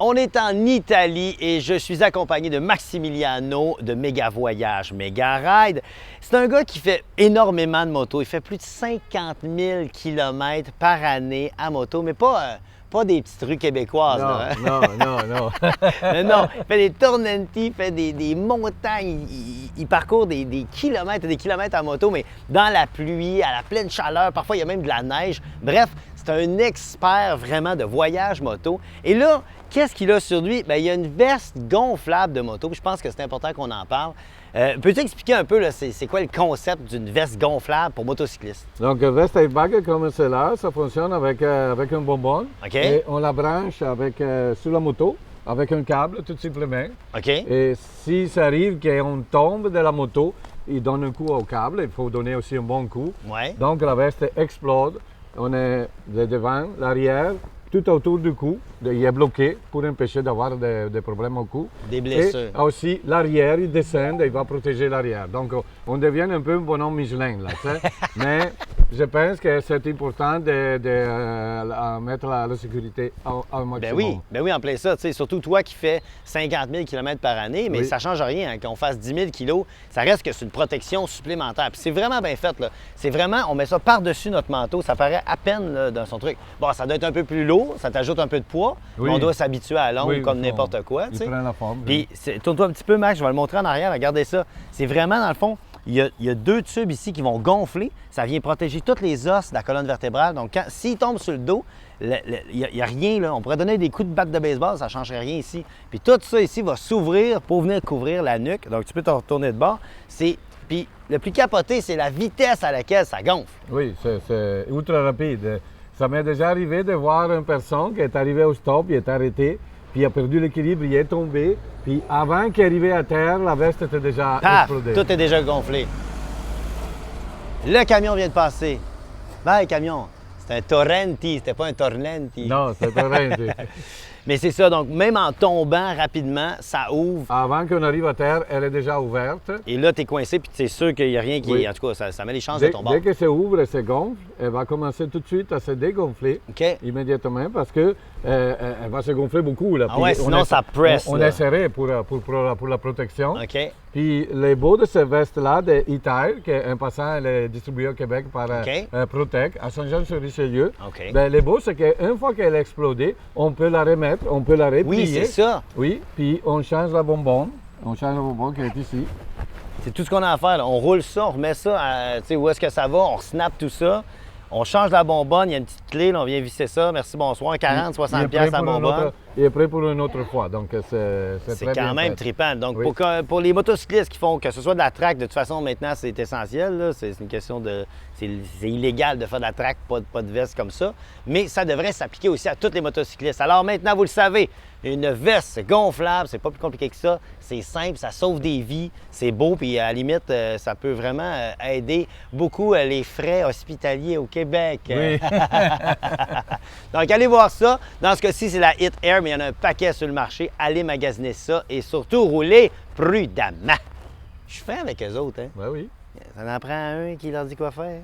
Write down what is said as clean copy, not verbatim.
On est en Italie et je suis accompagné de Maximiliano de Méga Voyage, Méga Ride. C'est un gars qui fait énormément de moto. Il fait plus de 50 000 km par année à moto, mais pas des petites rues québécoises. Non, là, hein? non. Non, il fait des tournanti, il fait des montagnes, il parcourt des kilomètres et des kilomètres à moto, mais dans la pluie, à la pleine chaleur, parfois il y a même de la neige. Bref, c'est un expert vraiment de voyage moto. Et là, qu'est-ce qu'il a sur lui? Bien, il y a une veste gonflable de moto, puis je pense que c'est important qu'on en parle. Peux-tu expliquer un peu, là, c'est quoi le concept d'une veste gonflable pour motocyclistes? Donc, veste avec bague comme celle-là, ça fonctionne avec un bonbon. OK. Et on la branche sur la moto avec un câble, tout simplement. OK. Et si ça arrive qu'on tombe de la moto, il donne un coup au câble. Il faut donner aussi un bon coup. Ouais. Donc, la veste explose. On est le devant, l'arrière, tout autour du cou. Il est bloqué pour empêcher d'avoir des problèmes au cou. Des blessures. Et aussi, l'arrière, il descend et il va protéger l'arrière. Donc, on devient un peu un bonhomme Michelin, là, tu sais. Mais je pense que c'est important de mettre la sécurité au maximum. Ben oui, en plein ça. Tu sais, surtout toi qui fais 50 000 km par année, mais Oui. ça ne change rien. Hein, qu'on fasse 10 000 kilos, ça reste que c'est une protection supplémentaire. Puis c'est vraiment bien fait, là. C'est vraiment, on met ça par-dessus notre manteau, ça paraît à peine là, dans son truc. Bon, ça doit être un peu plus lourd, ça t'ajoute un peu de poids, Oui. mais on doit s'habituer à l'ombre Oui, comme il faut- n'importe quoi. Tu Il sais. prend la forme. Puis, tourne-toi un petit peu, Max, je vais le montrer en arrière. Regardez ça. C'est vraiment, dans le fond, il y a deux tubes ici qui vont gonfler. Ça vient protéger tous les os de la colonne vertébrale. Donc, s'il tombe sur le dos, il n'y a rien, là. On pourrait donner des coups de batte de baseball, ça ne changerait rien ici. Puis tout ça ici va s'ouvrir pour venir couvrir la nuque. Donc, tu peux te retourner de bord. Puis, le plus capoté, c'est la vitesse à laquelle ça gonfle. Oui, c'est ultra rapide. Ça m'est déjà arrivé de voir une personne qui est arrivée au stop, il est arrêté, puis il a perdu l'équilibre, il est tombé, puis avant qu'il arrive à terre, la veste était déjà Paf! explodée. Tout est déjà gonflé. Le camion vient de passer. Bye, camion. C'est un Torrenti, c'était pas un Tornenti. Non, c'est rien. Mais c'est ça, donc même en tombant rapidement, ça ouvre. Avant qu'on arrive à terre, elle est déjà ouverte. Et là, tu es coincé, puis c'est sûr qu'il n'y a rien qui. Oui. En tout cas, ça met les chances de Dès, ton bord. dès que ça ouvre et se gonfle, elle va commencer tout de suite à se dégonfler OK. immédiatement parce que elle va se gonfler beaucoup. Là. Ah Puis ouais, sinon ça presse, On là. est serré pour la protection. OK. Puis les beaux de ces vestes-là, de E-Tire, qui est un passant, elle est distribuée au Québec par OK. Protec, à Saint-Jean-sur-Richelieu. OK. Ben, les beaux, c'est qu'une fois qu'elle a explodé, on peut la remettre, on peut la replier. Oui, c'est ça. Oui, puis on change la bonbonne. On change la bonbonne qui est ici. C'est tout ce qu'on a à faire. Là. On roule ça, on remet ça, tu sais, où est-ce que ça va, on snap tout ça. On change la bonbonne, il y a une petite clé, là, on vient visser ça. Merci, bonsoir. 40, 60 piastres la bonbonne. Il est prêt pour une autre fois, donc c'est C'est très quand bien même fait. trippant. Donc, Oui. pour les motocyclistes qui font que ce soit de la track, de toute façon, maintenant, c'est essentiel. là. C'est une question de. C'est illégal de faire de la track, pas de veste comme ça. Mais ça devrait s'appliquer aussi à tous les motocyclistes. Alors maintenant, vous le savez, une veste gonflable, c'est pas plus compliqué que ça. C'est simple, ça sauve des vies, c'est beau, puis à la limite, ça peut vraiment aider beaucoup les frais hospitaliers au Québec. Oui. Donc, allez voir ça. Dans ce cas-ci, c'est la Hit Air, mais il y en a un paquet sur le marché. Allez magasiner ça et surtout, roulez prudemment. Je suis fin avec eux autres, hein? Ben oui. Ça en prend un qui leur dit quoi faire.